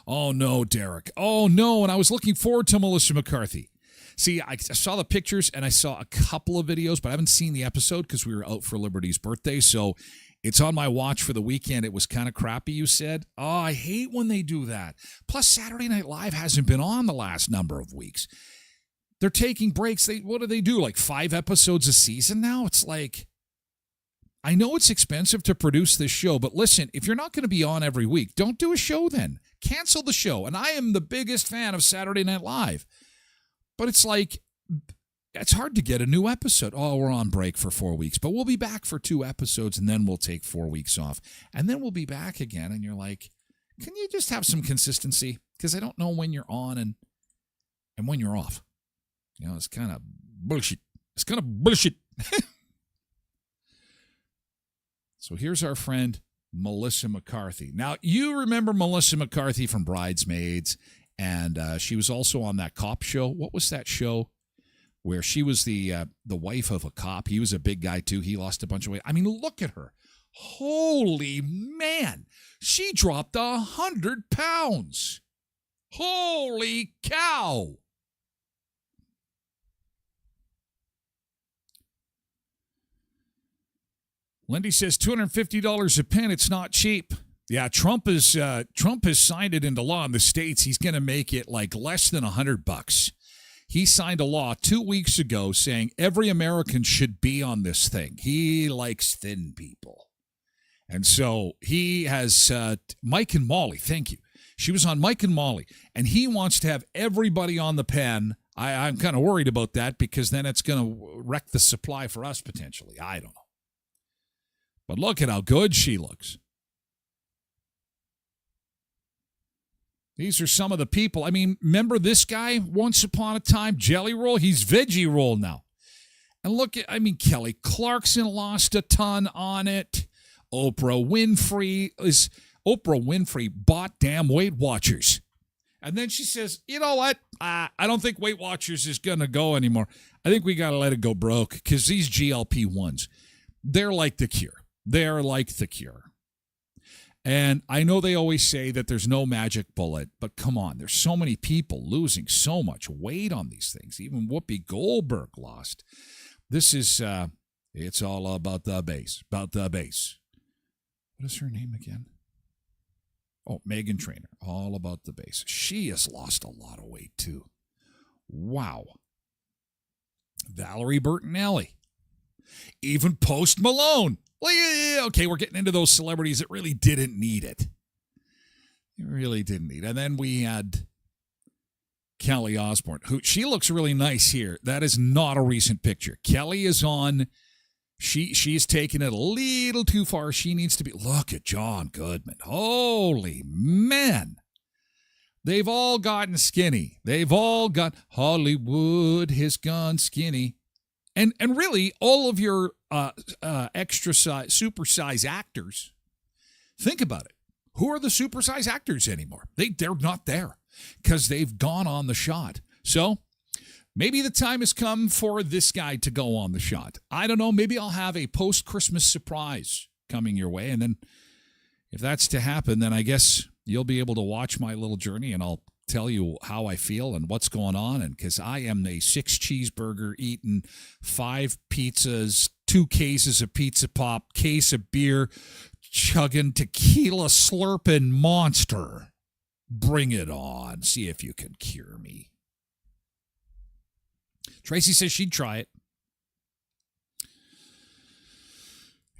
Oh, no, Derek. Oh, no. And I was looking forward to Melissa McCarthy. See, I saw the pictures and I saw a couple of videos, but I haven't seen the episode because we were out for Liberty's birthday. So it's on my watch for the weekend. It was kind of crappy, you said. Oh, I hate when they do that. Plus, Saturday Night Live hasn't been on the last number of weeks. They're taking breaks. What do? Like 5 episodes a season now? It's like, I know it's expensive to produce this show, but listen, if you're not going to be on every week, don't do a show then. Cancel the show. And I am the biggest fan of Saturday Night Live. But it's like, it's hard to get a new episode. Oh, we're on break for 4 weeks, but we'll be back for 2 episodes, and then we'll take 4 weeks off. And then we'll be back again, and you're like, can you just have some consistency? Because I don't know when you're on and when you're off. It's kind of bullshit. It's kind of bullshit. So here's our friend, Melissa McCarthy. Now, you remember Melissa McCarthy from Bridesmaids, and she was also on that cop show. What was that show where she was the wife of a cop? He was a big guy, too. He lost a bunch of weight. I mean, look at her. Holy man. She dropped 100 pounds. Holy cow. Lindy says $250 a pen. It's not cheap. Yeah, Trump has signed it into law in the States. He's going to make it like less than $100. He signed a law 2 weeks ago saying every American should be on this thing. He likes thin people. And so he has Mike and Molly. Thank you. She was on Mike and Molly, and he wants to have everybody on the pen. I'm kind of worried about that because then it's going to wreck the supply for us potentially. I don't know. But look at how good she looks. These are some of the people. I mean, remember this guy once upon a time, Jelly Roll? He's Veggie Roll now. And look at, Kelly Clarkson lost a ton on it. Oprah Winfrey bought damn Weight Watchers. And then she says, you know what? I don't think Weight Watchers is going to go anymore. I think we got to let it go broke because these GLP-1s, they're like the cure. They're like the cure. And I know they always say that there's no magic bullet, but come on, there's so many people losing so much weight on these things. Even Whoopi Goldberg lost. This is, it's all about the base, What is her name again? Oh, Meghan Trainor, all about the base. She has lost a lot of weight too. Wow. Valerie Bertinelli. Even Post Malone. Okay, we're getting into those celebrities that really didn't need it. And then we had Kelly Osbourne, who she looks really nice here. That is not a recent picture. Kelly is on. She's taken it a little too far. She needs to be. Look at John Goodman. Holy man. They've all gotten skinny. They've all got Hollywood has gone skinny. And really, all of your extra size, super size actors, think about it. Who are the super size actors anymore? They're not there because they've gone on the shot. So maybe the time has come for this guy to go on the shot. I don't know. Maybe I'll have a post-Christmas surprise coming your way. And then if that's to happen, then I guess you'll be able to watch my little journey and I'll tell you how I feel and what's going on. And because I am a 6 cheeseburger eating, 5 pizzas, 2 cases of pizza pop, case of beer, chugging, tequila slurping monster. Bring it on. See if you can cure me. Tracy says she'd try it.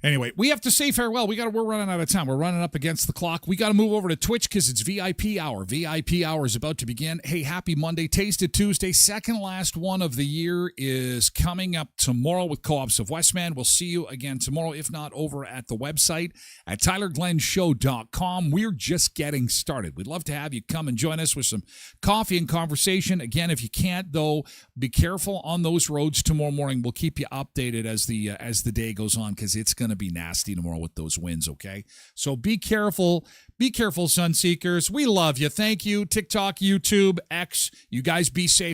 Anyway, we have to say farewell. We're running out of time. We're running up against the clock. We got to move over to Twitch because it's VIP hour. VIP hour is about to begin. Hey, happy Monday. Taste It Tuesday. Second last one of the year is coming up tomorrow with Co-ops of Westman. We'll see you again tomorrow, if not over at the website at TylerGlenShow.com. We're just getting started. We'd love to have you come and join us with some coffee and conversation. Again, if you can't, though, be careful on those roads tomorrow morning. We'll keep you updated as the day goes on because it's going to be nasty tomorrow with those winds, okay? So be careful. Be careful, Sunseekers. We love you. Thank you. TikTok, YouTube, X. You guys be safe.